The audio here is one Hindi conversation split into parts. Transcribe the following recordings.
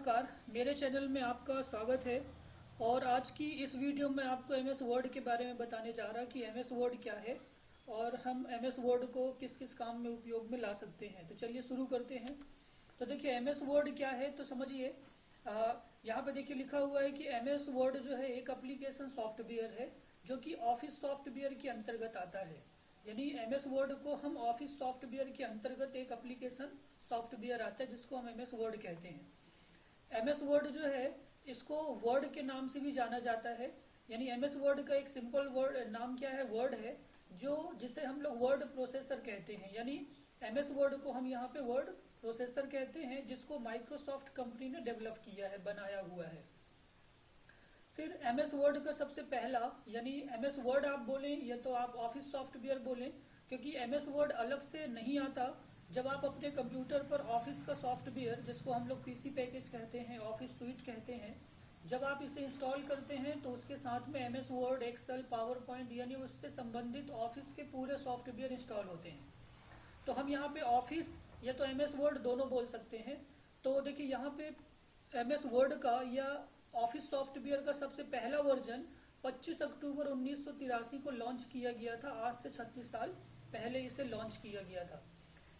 नमस्कार, मेरे चैनल में आपका स्वागत है। और आज की इस वीडियो में आपको एमएस वर्ड के बारे में बताने जा रहा कि एमएस वर्ड क्या है और हम एमएस वर्ड को किस किस काम में उपयोग में ला सकते हैं। तो चलिए शुरू करते हैं। तो देखिए एमएस वर्ड क्या है, तो समझिए यहाँ पे देखिए लिखा हुआ है कि एमएस वर्ड जो है एक एप्लीकेशन सॉफ्टवेयर है जो कि ऑफिस सॉफ्टवेयर के अंतर्गत आता है। यानी एमएस वर्ड को हम ऑफिस सॉफ्टवेयर के अंतर्गत एक एप्लीकेशन सॉफ्टवेयर आता है जिसको हम एमएस वर्ड कहते हैं। एमएस वर्ड जो है इसको वर्ड के नाम से भी जाना जाता है। यानी एमएस वर्ड का एक सिंपल वर्ड नाम क्या है, वर्ड है, जो जिसे हम लोग वर्ड प्रोसेसर कहते हैं। यानी एमएस वर्ड को हम यहाँ पे वर्ड प्रोसेसर कहते हैं, जिसको माइक्रोसॉफ्ट कंपनी ने डेवलप किया है, बनाया हुआ है। फिर एमएस वर्ड का सबसे पहला, यानी एमएस वर्ड आप बोलें या तो आप ऑफिस सॉफ्टवेयर बोलें, क्योंकि एमएस वर्ड अलग से नहीं आता। जब आप अपने कंप्यूटर पर ऑफिस का सॉफ्टवेयर, जिसको हम लोग पीसी पैकेज कहते हैं, ऑफिस स्वीट कहते हैं, जब आप इसे इंस्टॉल करते हैं तो उसके साथ में MS Word, Excel, PowerPoint यानी उससे संबंधित ऑफिस के पूरे सॉफ्टवेयर इंस्टॉल होते हैं। तो हम यहाँ पे ऑफिस या तो एमएस वर्ड दोनों बोल सकते हैं। तो देखिए यहाँ पे एमएस वर्ड का या ऑफिस सॉफ्टवेयर का सबसे पहला वर्जन 25 अक्टूबर 1983 को लॉन्च किया गया था। आज से 36 साल पहले इसे लॉन्च किया गया था।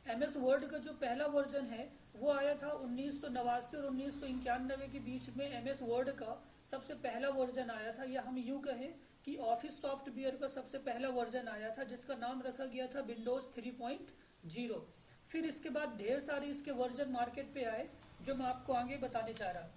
एमएस वर्ड का जो पहला वर्जन है वो आया था 1989 और 1991 के बीच में। एमएस वर्ड का सबसे पहला वर्जन आया था, या हम यूं कहें कि ऑफिस सॉफ्टवेयर का सबसे पहला वर्जन आया था, जिसका नाम रखा गया था विंडोज 3.0। फिर इसके बाद ढेर सारे इसके वर्जन मार्केट पे आए, जो मैं आपको आगे बताने चाह रहा।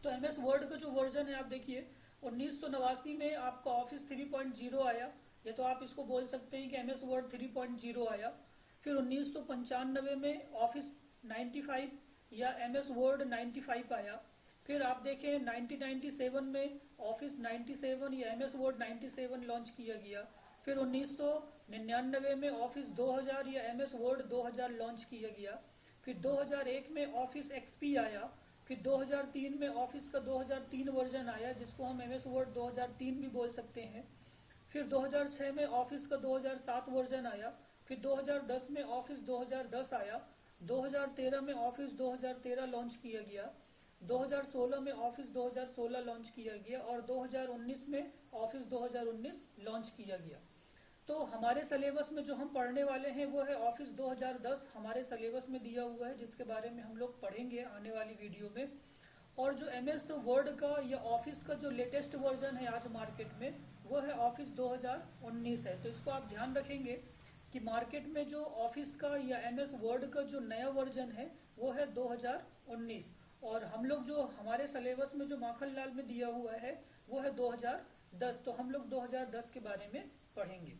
तो एमएस वर्ड का जो वर्जन है, आप देखिए 1989 में आपका ऑफिस 3.0 आया, या तो आप इसको बोल सकते हैं कि एमएस वर्ड 3.0 आया। फिर 1995 में ऑफिस 95 या एमएस वर्ड 95 आया। फिर आप देखें 1997 में ऑफिस 97 या एमएस वर्ड 97 लॉन्च किया गया। फिर 1999 में ऑफिस 2000 या एमएस वर्ड 2000 लॉन्च किया गया। फिर 2001 में ऑफिस एक्सपी आया। फिर 2003 में ऑफिस का 2003 वर्जन आया, जिसको हम एमएस वर्ड 2003 भी बोल सकते हैं। फिर 2006 में ऑफिस का 2007 वर्जन आया। फिर 2010 में ऑफिस 2010 आया। 2013 में ऑफिस 2013 लॉन्च किया गया। 2016 में ऑफिस 2016 लॉन्च किया गया और 2019 में ऑफिस 2019 लॉन्च किया गया। तो हमारे सिलेबस में जो हम पढ़ने वाले हैं वो है ऑफिस 2010, हमारे सिलेबस में दिया हुआ है, जिसके बारे में हम लोग पढ़ेंगे आने वाली वीडियो में। और जो एमएस वर्ड का या ऑफिस का जो लेटेस्ट वर्जन है आज मार्केट में, वो है ऑफिस 2019 है। तो इसको आप ध्यान रखेंगे कि मार्केट में जो ऑफिस का या एमएस वर्ड का जो नया वर्जन है वो है 2019, और हम लोग जो हमारे सिलेबस में जो माखनलाल में दिया हुआ है वो है 2010। तो हम लोग 2010 के बारे में पढ़ेंगे।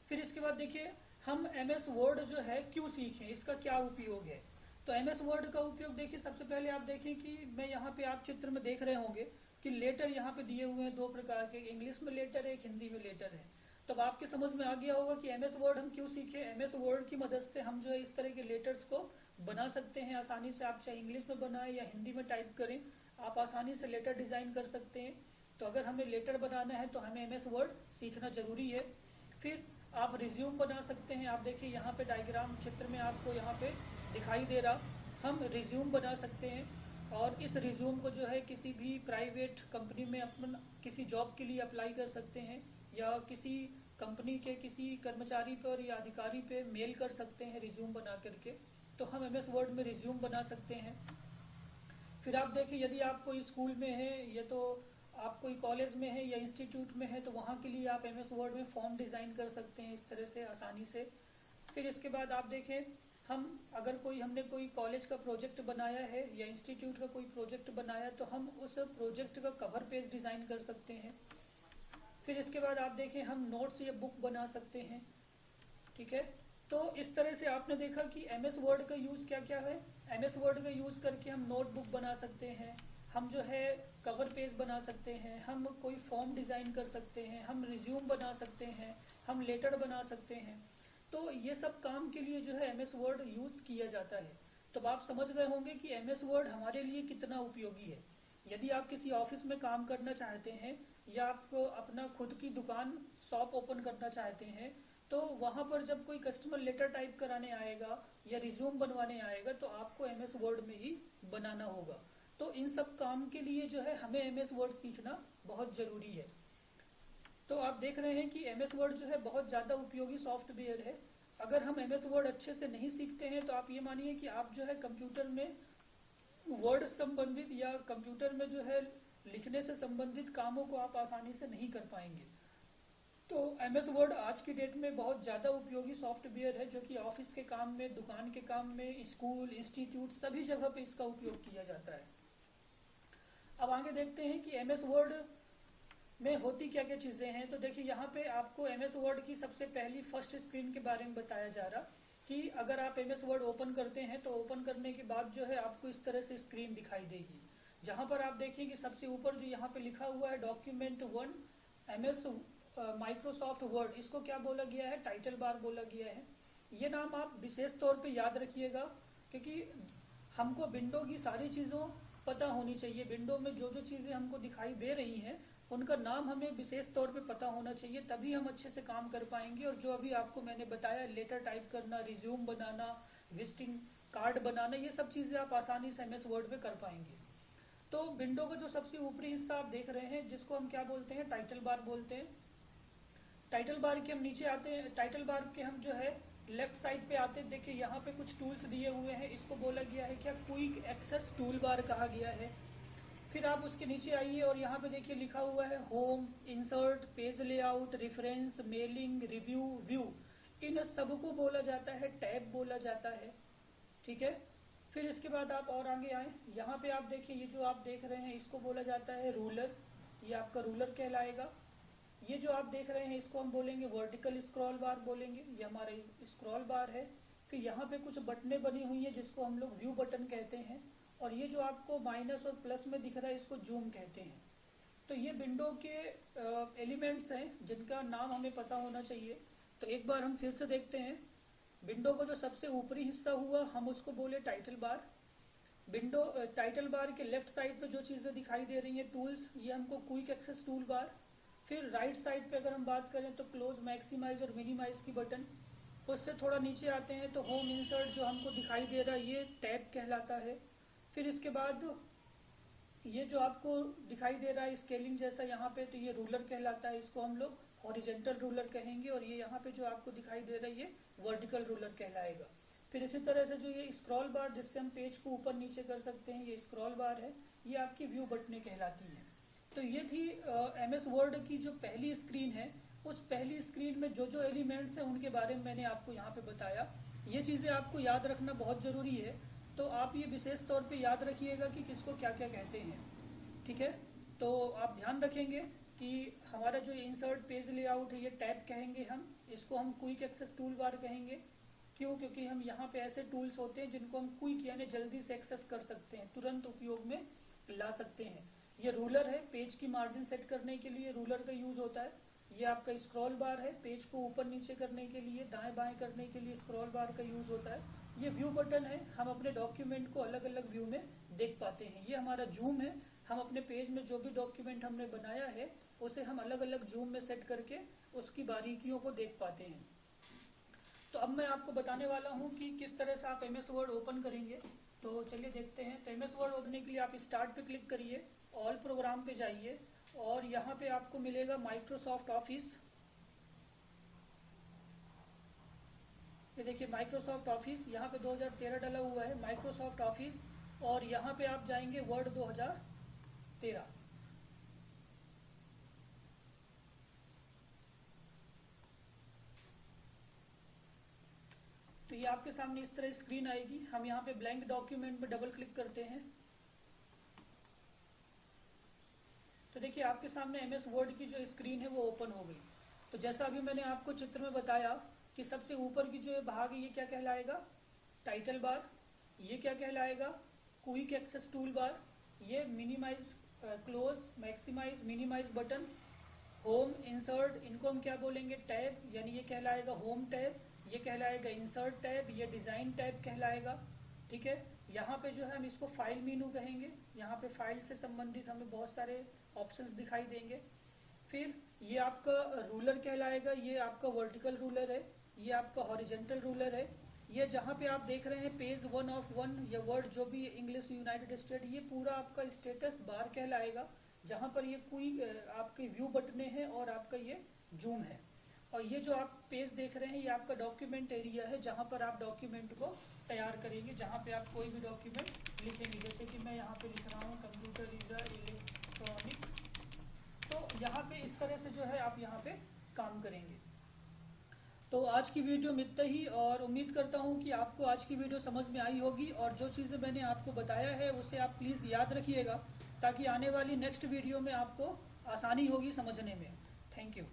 फिर इसके बाद देखिए हम एमएस वर्ड जो है क्यों सीखें, इसका क्या उपयोग है। तो एमएस वर्ड का उपयोग देखिए, सबसे पहले आप देखें कि मैं यहाँ पे आप चित्र में देख रहे होंगे कि लेटर यहाँ पे दिए हुए हैं दो प्रकार के, इंग्लिश में लेटर है, एक हिंदी में लेटर है। तो अब आपके समझ में आ गया होगा कि एमएस वर्ड हम क्यों सीखे। एमएस वर्ड की मदद से हम जो है इस तरह के लेटर्स को बना सकते हैं आसानी से। आप चाहे इंग्लिश में बनाएं या हिंदी में टाइप करें, आप आसानी से लेटर डिजाइन कर सकते हैं। तो अगर हमें लेटर बनाना है तो हमें एमएस वर्ड सीखना जरूरी है। फिर आप रिज्यूम बना सकते हैं। आप देखिए यहाँ पे डायग्राम चित्र में आपको यहाँ पे दिखाई दे रहा, हम रिज्यूम बना सकते हैं। और इस रिज्यूम को जो है किसी भी प्राइवेट कंपनी में अपन किसी जॉब के लिए अप्लाई कर सकते हैं, या किसी कंपनी के किसी कर्मचारी पर या अधिकारी पे मेल कर सकते हैं रिज्यूम बना करके। तो हम एमएस वर्ड में रिज्यूम बना सकते हैं। फिर आप देखिए यदि आप कोई स्कूल में है या तो आप कोई कॉलेज में है या इंस्टीट्यूट में है, तो वहाँ के लिए आप एमएस वर्ड में फॉर्म डिज़ाइन कर सकते हैं इस तरह से आसानी से। फिर इसके बाद आप देखें, हम अगर हमने कोई कॉलेज का प्रोजेक्ट बनाया है या इंस्टीट्यूट का कोई प्रोजेक्ट बनाया, तो हम उस प्रोजेक्ट का कवर पेज डिज़ाइन कर सकते हैं। फिर इसके बाद आप देखें हम नोट्स या बुक बना सकते हैं। ठीक है, तो इस तरह से आपने देखा कि एमएस वर्ड का यूज़ क्या क्या है। एमएस वर्ड का यूज़ करके हम नोटबुक बना सकते हैं, हम जो है कवर पेज बना सकते हैं, हम कोई फॉर्म डिज़ाइन कर सकते हैं, हम रिज्यूम बना सकते हैं, हम लेटर बना सकते हैं। तो ये सब काम के लिए जो है एमएस वर्ड यूज़ किया जाता है। तो आप समझ गए होंगे कि एमएस वर्ड हमारे लिए कितना उपयोगी है। यदि आप किसी ऑफिस में काम करना चाहते हैं या आप अपना खुद की दुकान शॉप ओपन करना चाहते हैं, तो वहाँ पर जब कोई कस्टमर लेटर टाइप कराने आएगा या रिज्यूम बनवाने आएगा तो आपको एमएस वर्ड में ही बनाना होगा। तो इन सब काम के लिए जो है हमें एमएस वर्ड सीखना बहुत ज़रूरी है। तो आप देख रहे हैं कि एमएस वर्ड जो है बहुत ज़्यादा उपयोगी सॉफ्टवेयर है। अगर हम एमएस वर्ड अच्छे से नहीं सीखते हैं तो आप ये मानिए कि आप जो है कंप्यूटर में वर्ड संबंधित या कंप्यूटर में जो है लिखने से संबंधित कामों को आप आसानी से नहीं कर पाएंगे। तो एमएस वर्ड आज की डेट में बहुत ज़्यादा उपयोगी सॉफ्टवेयर है जो कि ऑफिस के काम में, दुकान के काम में, स्कूल, इंस्टीट्यूट सभी जगह पे इसका उपयोग किया जाता है। अब आगे देखते हैं कि एमएस वर्ड में होती क्या क्या चीज़ें हैं। तो देखिए यहाँ पे आपको एमएस वर्ड की सबसे पहली फर्स्ट स्क्रीन के बारे में बताया जा रहा कि अगर आप एमएस वर्ड ओपन करते हैं तो ओपन करने के बाद जो है आपको इस तरह से स्क्रीन दिखाई देगी, जहाँ पर आप देखिए कि सबसे ऊपर जो यहाँ पे लिखा हुआ है डॉक्यूमेंट 1 एमएस माइक्रोसॉफ्ट वर्ड, इसको क्या बोला गया है, टाइटल बार बोला गया है। ये नाम आप विशेष तौर पे याद रखिएगा क्योंकि हमको विंडो की सारी चीज़ों पता होनी चाहिए। विंडो में जो जो चीज़ें हमको दिखाई दे रही हैं उनका नाम हमें विशेष तौर पे पता होना चाहिए, तभी हम अच्छे से काम कर पाएंगे। और जो अभी आपको मैंने बताया, लेटर टाइप करना, रिज्यूम बनाना, विजिटिंग कार्ड बनाना, ये सब चीज़ें आप आसानी से एमएस वर्ड में कर पाएंगे। तो विंडो का जो सबसे ऊपरी हिस्सा आप देख रहे हैं जिसको हम क्या बोलते हैं, टाइटल बार बोलते हैं। टाइटल बार के हम नीचे आते हैं, टाइटल बार के हम जो है लेफ्ट साइड पे आते हैं। देखिए यहाँ पे कुछ टूल्स दिए हुए हैं, इसको बोला गया है क्या, क्विक एक्सेस टूल बार कहा गया है। फिर आप उसके नीचे आइए और यहाँ पे देखिए लिखा हुआ है home, insert, page layout, reference, mailing, review, view. इन सबको बोला जाता है टैब बोला जाता है, ठीक है। फिर इसके बाद आप और आगे आए, यहाँ पे आप देखिए ये जो आप देख रहे हैं इसको बोला जाता है रूलर, ये आपका रूलर कहलाएगा। ये जो आप देख रहे हैं इसको हम बोलेंगे वर्टिकल स्क्रॉल बार बोलेंगे, ये हमारा स्क्रॉल बार है। फिर यहाँ पे कुछ बटनें बनी हुई है जिसको हम लोग व्यू बटन कहते हैं, और ये जो आपको माइनस और प्लस में दिख रहा है इसको जूम कहते हैं। तो ये विंडो के एलिमेंट्स हैं जिनका नाम हमें पता होना चाहिए। तो एक बार हम फिर से देखते हैं, विंडो का जो सबसे ऊपरी हिस्सा हुआ हम उसको बोले title bar. Window title bar के लेफ्ट साइड पे जो चीज़ें दिखाई दे रही हैं टूल्स, ये हमको क्विक एक्सेस टूल बार। फिर राइट साइड पे अगर हम बात करें तो क्लोज, मैक्सिमाइज और मिनिमाइज की बटन। उससे थोड़ा नीचे आते हैं तो होम, इंसर्ट जो हमको दिखाई दे रहा है ये टैब कहलाता है। फिर इसके बाद ये जो आपको दिखाई दे रहा है स्केलिंग जैसा यहाँ पे, तो ये रूलर कहलाता है, इसको हम लोग हॉरिजेंटल रूलर कहेंगे। और ये यहाँ पे जो आपको दिखाई दे रहा है ये वर्टिकल रूलर कहलाएगा। फिर इसी तरह से जो ये स्क्रॉल बार जिससे हम पेज को ऊपर नीचे कर सकते हैं, ये स्क्रॉल बार है, ये आपकी व्यू बटनें कहलाती हैं। तो ये थी एमएस वर्ड की जो पहली स्क्रीन है। उस पहली स्क्रीन में जो जो एलिमेंट्स हैं उनके बारे में मैंने आपको यहाँ पे बताया। ये चीज़ें आपको याद रखना बहुत ज़रूरी है, तो आप ये विशेष तौर पे याद रखिएगा कि किसको क्या क्या कहते हैं, ठीक है। तो आप ध्यान रखेंगे कि हमारा जो इंसर्ट पेज लेआउट है ये टैब कहेंगे हम, इसको हम क्विक एक्सेस टूल बार कहेंगे। क्यों? क्योंकि हम यहाँ पे ऐसे टूल्स होते हैं जिनको हम क्विक यानी जल्दी से एक्सेस कर सकते हैं, तुरंत उपयोग में ला सकते हैं। ये रूलर है, पेज की मार्जिन सेट करने के लिए रूलर का यूज होता है। ये आपका स्क्रॉल बार है, पेज को ऊपर नीचे करने के लिए, दाएं बाएं करने के लिए स्क्रॉल बार का यूज होता है। ये व्यू बटन है, हम अपने डॉक्यूमेंट को अलग अलग व्यू में देख पाते हैं। ये हमारा जूम है, हम अपने पेज में जो भी डॉक्यूमेंट हमने बनाया है उसे हम अलग अलग जूम में सेट करके उसकी बारीकियों को देख पाते हैं। तो अब मैं आपको बताने वाला हूँ कि किस तरह से आप एमएस वर्ड ओपन करेंगे। तो चलिए देखते हैं। तो एमएस वर्ड ओपन के लिए आप स्टार्ट पे क्लिक करिए, ऑल प्रोग्राम पे जाइए और यहाँ पे आपको मिलेगा माइक्रोसॉफ्ट ऑफिस। ये देखिए माइक्रोसॉफ्ट ऑफिस, यहाँ पे 2013 डाला हुआ है माइक्रोसॉफ्ट ऑफिस, और यहाँ पे आप जाएंगे वर्ड 2013। तो ये आपके सामने इस तरह स्क्रीन आएगी। हम यहाँ पे ब्लैंक डॉक्यूमेंट में डबल क्लिक करते हैं तो देखिए आपके सामने एमएस वर्ड की जो स्क्रीन है वो ओपन हो गई। तो जैसा अभी मैंने आपको चित्र में बताया कि सबसे ऊपर की जो भाग है ये क्या कहलाएगा, टाइटल बार। ये क्या कहलाएगा, क्विक एक्सेस टूल बार। ये minimise, close, maximise, minimise button. Home, insert, इनको हम क्या बोलेंगे, टैब, यानी ये कहलाएगा होम टैब। ये कहलाएगा इंसर्ट टैब, ये डिज़ाइन टैब कहलाएगा, ठीक है। यहाँ पे जो है हम इसको फाइल मीनू कहेंगे। यहाँ पे फाइल से संबंधित हमें बहुत सारे ऑप्शंस दिखाई देंगे। फिर ये आपका रूलर कहलाएगा, ये आपका वर्टिकल रूलर है, ये आपका हॉरिजेंटल रूलर है। ये जहाँ पे आप देख रहे हैं पेज 1 ऑफ 1, ये वर्ड जो भी इंग्लिश यूनाइटेड स्टेट, ये पूरा आपका स्टेटस बार कहलाएगा, जहाँ पर ये कोई आपके व्यू बटने हैं और आपका ये जूम है। और ये जो आप पेज देख रहे हैं ये आपका डॉक्यूमेंट एरिया है, जहाँ पर आप डॉक्यूमेंट को तैयार करेंगे, जहाँ पे आप कोई भी डॉक्यूमेंट लिखेंगे। जैसे कि मैं यहाँ पे लिख रहा हूँ कंप्यूटर इज अ इलेक्ट्रॉनिक, तो यहाँ पे इस तरह से जो है आप यहाँ पे काम करेंगे। तो आज की वीडियो में इतना ही, और उम्मीद करता हूँ कि आपको आज की वीडियो समझ में आई होगी, और जो चीज़ें मैंने आपको बताया है उसे आप प्लीज़ याद रखिएगा, ताकि आने वाली नेक्स्ट वीडियो में आपको आसानी होगी समझने में। Thank you.